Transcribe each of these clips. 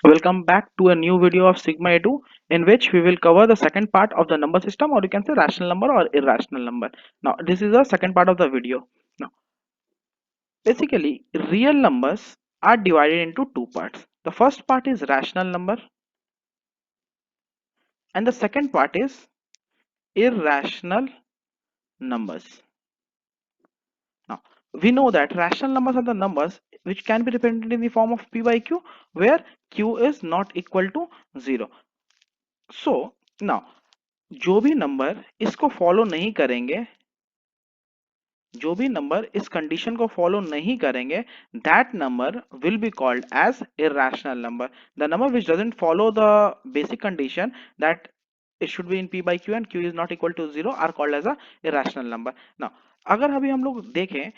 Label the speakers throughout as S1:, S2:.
S1: Welcome back to a new video of Sigma A2 in which we will cover the second part of the number system, or you can say rational number or irrational number. Now this is the second part of the video. Now basically real numbers are divided into two parts. The first part is rational number and the second part is irrational numbers. Now we know that rational numbers are the numbers which can be represented in the form of p by q where q is not equal to 0. So now जो भी number इसको follow नहीं करेंगे, जो भी number इस condition को follow नहीं करेंगे, that number will be called as irrational number. The number which doesn't follow the basic condition that it should be in p by q and q is not equal to 0 are called as a irrational number. Now अगर अभी हम लोग देखें,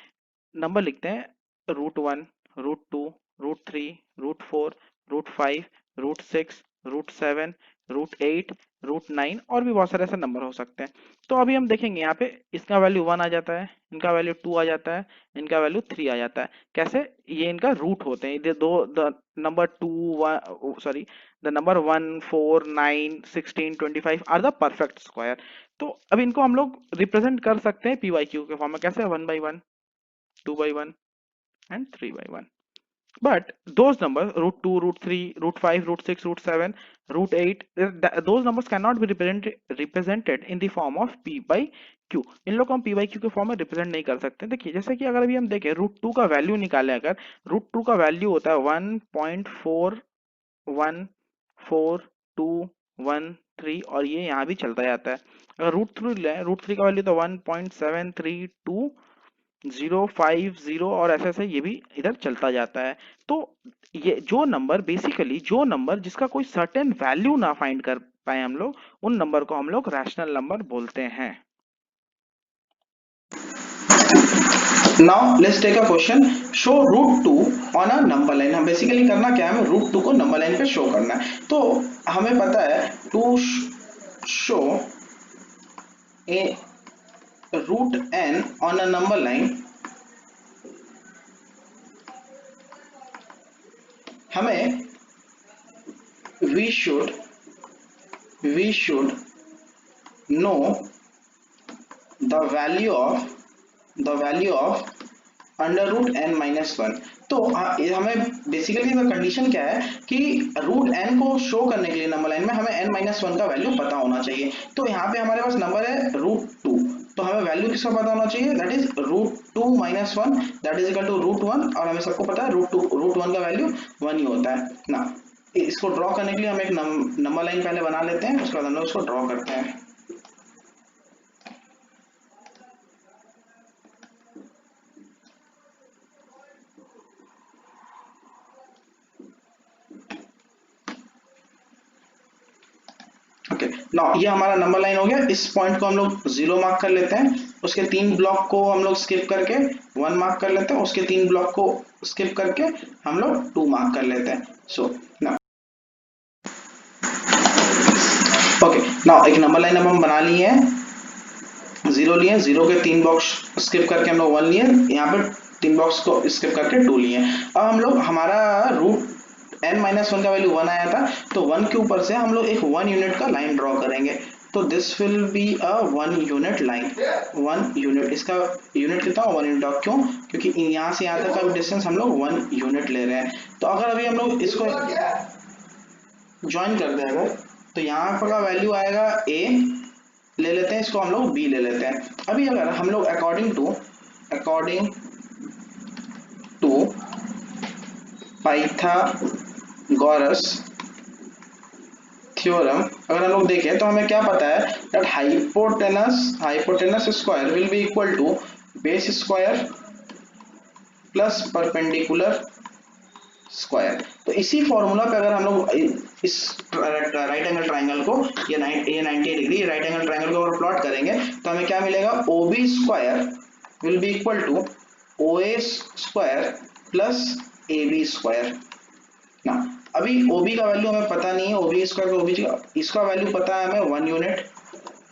S1: number लिखते हैं √1, √2, √3, √4, √5, √6, √7, √8, √9 और भी बहुत सारे ऐसे नंबर हो सकते हैं. तो अभी हम देखेंगे यहाँ पे इसका वैल्यू 1 आ जाता है, इनका वैल्यू 2 आ जाता है, इनका वैल्यू 3 आ जाता है. कैसे? ये इनका रूट होते हैं. The number 2 sorry the number 1, 4, 9, 16, 25 are the perfect square. तो अब इनको हम लोग रिप्रेजेंट कर सकते हैं पी वाई क्यू के फॉर्म में. कैसे? 1 by 1, 2 by 1 and 3 by 1. But those numbers √2, √3, √5, √6, √7, √8, those numbers cannot be represented in the form of p by q. इन लोग को हम p by q के फॉर्म में रिप्रेजेंट नहीं कर सकते. देखिए जैसे कि अगर अभी हम देखें √2 का वैल्यू निकालें, अगर √2 का वैल्यू होता है 1.414213 और ये यहाँ भी चलता जाता है. अगर √3 लें, √3 का वैल्यू तो 1.732050 और ऐसे ऐसे ये भी इधर चलता जाता है. तो ये जो नंबर बेसिकली जो नंबर जिसका कोई सर्टेन वैल्यू ना फाइंड कर पाए हम लोग, उन नंबर को हम लोग रैशनल नंबर बोलते हैं.
S2: Now let's take a question. Show √2 on a number line. हम बेसिकली करना क्या है, हमें √2 को नंबर लाइन पे शो करना है. तो हमें पता है to show a √n on a number line, हमें we should know the value of √n-1. तो हमें बेसिकली इसका कंडीशन क्या है कि √n को शो करने के लिए नंबर लाइन में हमें n-1 का वैल्यू पता होना चाहिए. तो यहाँ पे हमारे पास नंबर है √2, तो हमें वैल्यू किसका पता होना चाहिए, that is √2 - 1 that is equal to √1. और हमें सबको पता है √1 का वैल्यू 1 ही होता है ना. इसको ड्रॉ करने के लिए हम एक नंबर लाइन पहले बना लेते हैं, उसके बाद हम लोग इसको ड्रॉ करते हैं. ओके, नाउ ये हमारा नंबर लाइन हो गया. इस पॉइंट को हम लोग 0 मार्क कर लेते हैं. उसके 3 ब्लॉक को हम लोग स्किप करके 1 मार्क कर लेते हैं. उसके 3 ब्लॉक को स्किप करके हम लोग 2 मार्क कर लेते हैं. सो नाउ ओके, नाउ एक नंबर लाइन अब हम बना लिए हैं. 0 लिए, 0 के 3 बॉक्स स्किप करके हम लोग 1 लिए, यहाँ पे 3 बॉक्स को स्किप करके 2 लिए. अब हम लोग हमारा √n-1 का वैल्यू 1 आया था, तो 1 के ऊपर से हम लोग एक 1 यूनिट का लाइन ड्रॉ करेंगे. तो this will be a 1 unit line. 1 unit, इसका यूनिट कितना 1 यूनिट. क्यों? क्योंकि यहाँ से यहाँ तक का डिस्टेंस हम लोग 1 यूनिट ले रहे हैं. तो अगर अभी हम लोग इसको ज्वाइन कर दें अगर, तो यहाँ पर का वैल्यू आएगा a, ले लेते हैं इसको हम लोग b ले लेते हैं. अभी अगर हम लोग अकॉर्डिंग टू पाइथागोरस थ्योरम अगर हम लोग देखें तो हमें क्या पता है that hypotenuse square will be equal to base square plus perpendicular square. तो इसी फॉर्मूला पे अगर हम लोग इस राइट एंगल ट्राइंगल को ये 90 डिग्री राइट एंगल ट्राइंगल को अगर प्लॉट करेंगे तो हमें क्या मिलेगा, OB square will be equal to OA square plus AB square. ना अभी OB का वैल्यू हमें पता नहीं है, OB स्क्वायर का OB इसका वैल्यू पता है हमें 1 यूनिट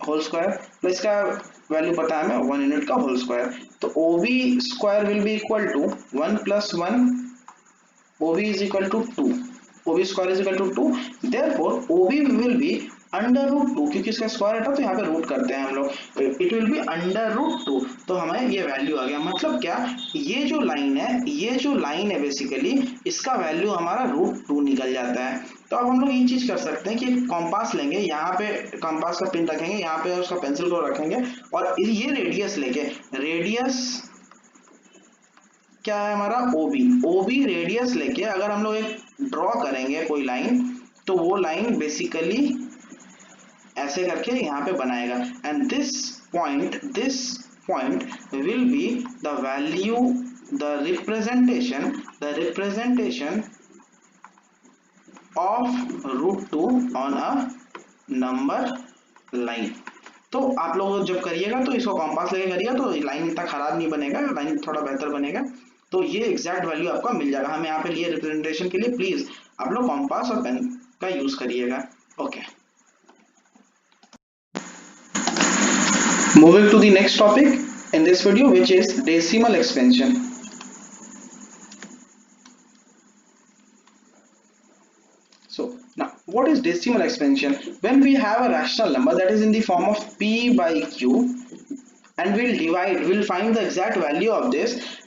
S2: होल स्क्वायर, तो इसका वैल्यू पता है हमें 1 यूनिट का होल स्क्वायर. तो OB square will be equal to 1 + 1, OB is equal to 2. OB square is equal to 2, therefore OB will be under root 2, क्योंकि इसका स्क्वायर हटा तो यहाँ पे रूट करते हैं हम लोग, it will be under root 2, तो हमें ये वैल्यू आ गया। मतलब क्या, ये जो लाइन है बेसिकली इसका वैल्यू हमारा रूट 2 निकल जाता है। तो अब हम लोग ये चीज कर सकते हैं कि कॉम्पास लेंगे, यहाँ पे कॉम्पास का पिन रखेंगे, यहाँ पे उसका पेंसिल को रखेंगे और ये रेडियस लेके, रेडियस क्या है हमारा, ओबी रेडियस लेके अगर हम लोग एक ड्रॉ करेंगे कोई लाइन, तो वो लाइन बेसिकली ऐसे करके यहाँ पे बनाएगा, and this point will be the value, the representation of root 2 on a number line. तो आप लोग जब करिएगा तो इसको कॉम्पास लेके करिएगा तो लाइन इतना खराब नहीं बनेगा, लाइन थोड़ा बेहतर बनेगा, तो ये एग्जैक्ट वैल्यू आपका मिल जाएगा। हमें यहाँ पे लिए रिप्रेजेंटेशन के लिए प्लीज आप लोग कॉम्पास और पेन का यूज करिएगा। Okay, moving to the next topic in this video, which is decimal expansion. So now what is decimal expansion? When we have a rational number that is in the form of p by q and we'll find the exact value of this,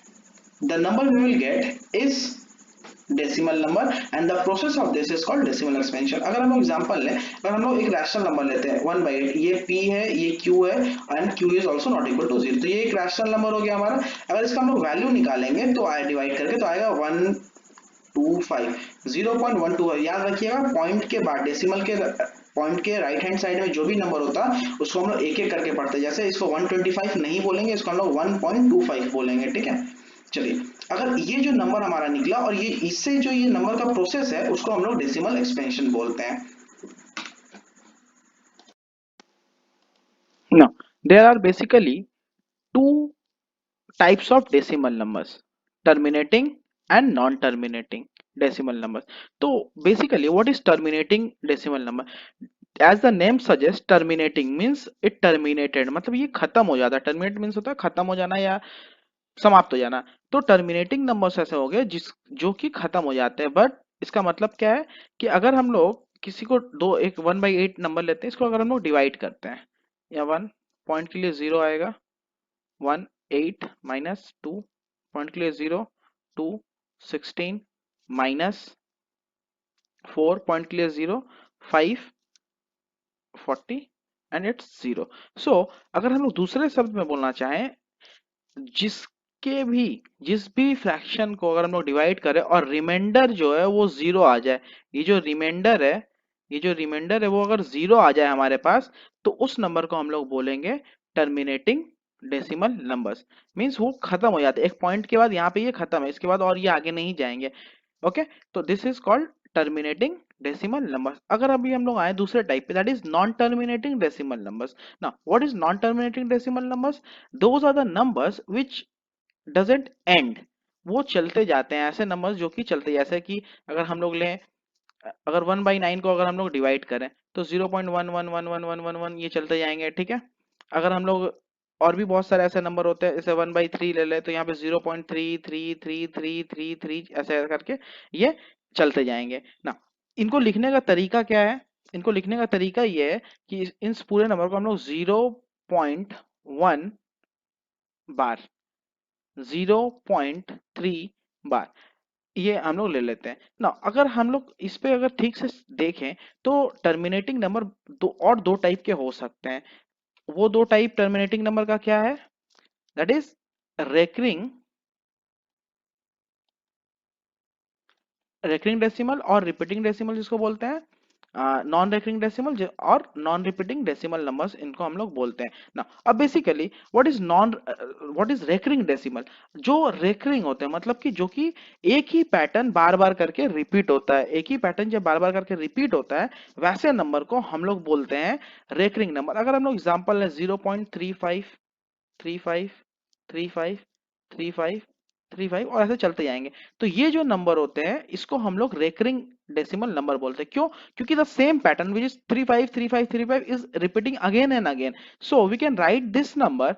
S2: the number we will get is decimal number and the process of this is called decimal expansion. अगर हम लोग example लें, अगर हम लोग एक rational number लेते हैं 1/8, ये p है, ये q है and q is also not equal to 0, तो ये एक रैशनल नंबर हो गया हमारा। अगर इसका हम लोग वैल्यू निकालेंगे तो डिवाइड करके तो आएगा 125, 0.125। याद रखिएगा पॉइंट के बाद डेसिमल के पॉइंट के राइट हैंड साइड में जो भी नंबर होता है उसको हम लोग एक एक करके पढ़ते हैं, जैसे इसको 125 नहीं बोलेंगे, इसको हम लोग 1.25 बोलेंगे, ठीक है। चलिए, अगर ये जो नंबर हमारा निकला और ये इससे जो ये नंबर का प्रोसेस है उसको हम लोग डेसिमल एक्सपेंशन बोलते हैं।
S1: Now, there are basically two types of decimal numbers, terminating and non-terminating decimal numbers. So basically what is terminating decimal number? As the name suggests, terminating means it terminated, मतलब ये खत्म हो जाता है। terminate means होता है खत्म हो जाना या समाप्त हो जाना। तो टर्मिनेटिंग नंबर्स ऐसे हो गए जो कि खत्म हो जाते हैं। बट इसका मतलब क्या है कि अगर हम लोग किसी को एक 1/8 नंबर लेते हैं, इसको अगर हम लोग डिवाइड करते हैं, या 1 पॉइंट के लिए 0 आएगा, 1 8 माइनस 2 पॉइंट के लिए 0 2 16 माइनस 4 पॉइंट के लिए 0 5 40 एंड इट्स 0। सो अगर हम लोग दूसरे शब्द में बोलना चाहें, जिस भी फ्रैक्शन को अगर हम लोग डिवाइड करें और रिमाइंडर जो है वो 0 आ जाए, ये जो रिमाइंडर है वो अगर 0 आ जाए हमारे पास, तो उस नंबर को हम लोग बोलेंगे टर्मिनेटिंग डेसिमल नंबर्स। मींस वो खत्म हो जाते हैं, एक पॉइंट के बाद यहाँ पे ये खत्म है, इसके बाद और ये आगे नहीं जाएंगे। ओके, तो this is called terminating decimal numbers. अगर अभी हम लोग आए दूसरे टाइप पे, that is non terminating decimal numbers. Now what is non terminating decimal numbers? Those are the numbers which doesn't end, वो चलते जाते हैं। ऐसे नंबर्स जो कि चलते, जैसे कि अगर हम लोग लें, अगर 1/9 को अगर हम लोग डिवाइड करें तो 0.111111 ये चलते जाएंगे, ठीक है। अगर हम लोग और भी बहुत सारे ऐसे नंबर होते हैं, जैसे 1/3 ले ले तो यहाँ पे 0.333333 ऐसे करके ये चलते जाएंगे ना। इनको लिखने का तरीका क्या है? इनको लिखने का तरीका ये है कि इस पूरे नंबर को हम लोग 0.1 बार, 0.3 बार ये हम लोग ले लेते हैं ना। अगर हम लोग इस पे अगर ठीक से देखें तो टर्मिनेटिंग नंबर दो टाइप के हो सकते हैं। वो दो टाइप टर्मिनेटिंग नंबर का क्या है? दैट इज रेकरिंग डेसिमल और रिपीटिंग डेसिमल, जिसको बोलते हैं नॉन रेकरिंग डेसिमल और नॉन रिपीटिंग डेसिमल नंबर्स, इनको हम लोग बोलते हैं ना। अब basically what is recurring decimal? जो रेकरिंग होते हैं मतलब कि जो कि एक ही पैटर्न बार बार करके रिपीट होता है, एक ही पैटर्न जब बार बार करके रिपीट होता है वैसे नंबर को हम लोग बोलते हैं रेकरिंग नंबर। अगर हम लोग एग्जाम्पल है 0.35 35 35 35 35 और ऐसे चलते जाएंगे, तो ये जो नंबर होते हैं इसको हम लोग रेकरिंग डेसिमल नंबर बोलते हैं। क्यों? क्योंकि the same pattern which is 35 35 35 is repeating again and again. So we can write this number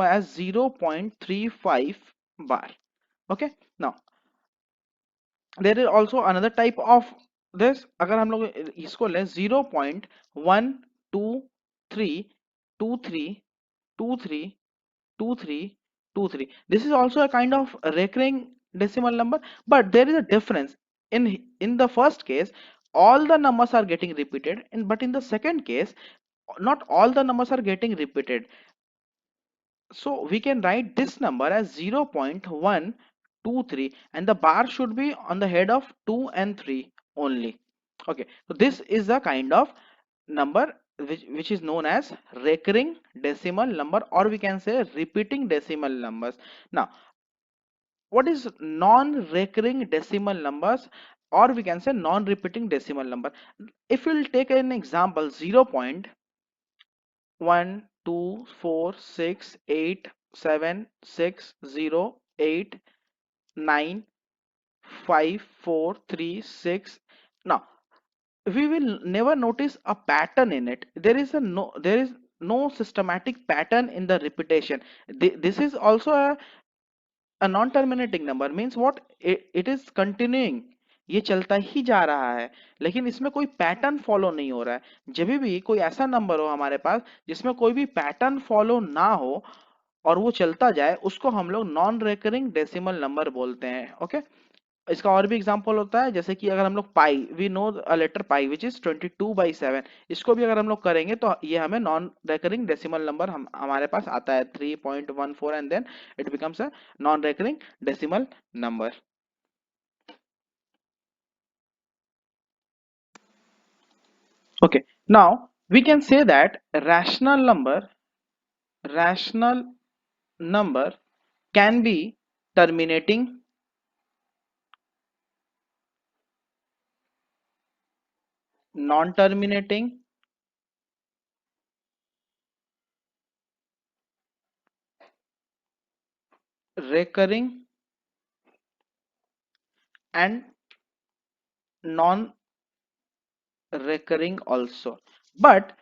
S1: as 0.35 bar. Okay, now there is also another type of this. अगर हम लोग इसको लें 0.123232323, this is also a kind of recurring decimal number, but there is a difference. In the first case, all the numbers are getting repeated, but in the second case, not all the numbers are getting repeated. So we can write this number as 0.123, and the bar should be on the head of 2 and 3 only. Okay, so this is the kind of number which is known as recurring decimal number, or we can say repeating decimal numbers. Now, what is non-recurring decimal numbers, or we can say non-repeating decimal number? If we'll take an example, 0.1246870895436. Now we will never notice a pattern in it. There is no systematic pattern in the repetition. This is also a non terminating number means what, it is continuing, ये चलता ही जा रहा है, लेकिन इसमें कोई pattern follow नहीं हो रहा है। जब भी कोई ऐसा नंबर हो हमारे पास जिसमें कोई भी पैटर्न फॉलो ना हो और वो चलता जाए, उसको हम लोग नॉन रेकरिंग डेसिमल नंबर बोलते हैं। ओके, इसका और भी एग्जांपल होता है, जैसे कि अगर हम लोग pi, we know a letter pi which is 22/7, इसको भी अगर हम लोग करेंगे तो ये हमें नॉन रेकरिंग डेसिमल नंबर हमारे पास आता है 3.14, and then it becomes a non recurring decimal number. Okay, now we can say that rational number can be terminating, non-terminating, recurring, and non-recurring also. But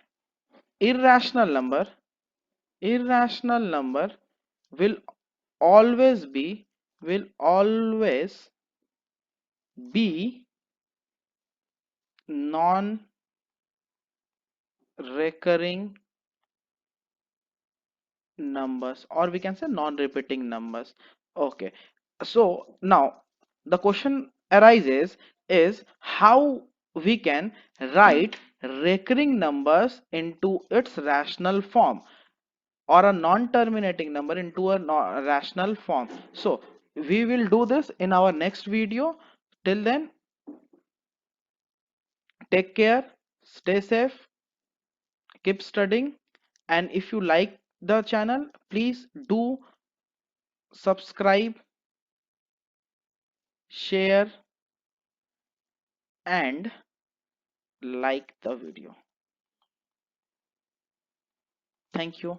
S1: irrational number, irrational number will always be, will always be non-recurring numbers, or we can say non-repeating numbers. Okay, so now the question arises is how we can write recurring numbers into its rational form, or a non-terminating number into a rational form. So we will do this in our next video. Till then, take care, stay safe, keep studying, and if you like the channel, please do subscribe, share, and like the video. Thank you.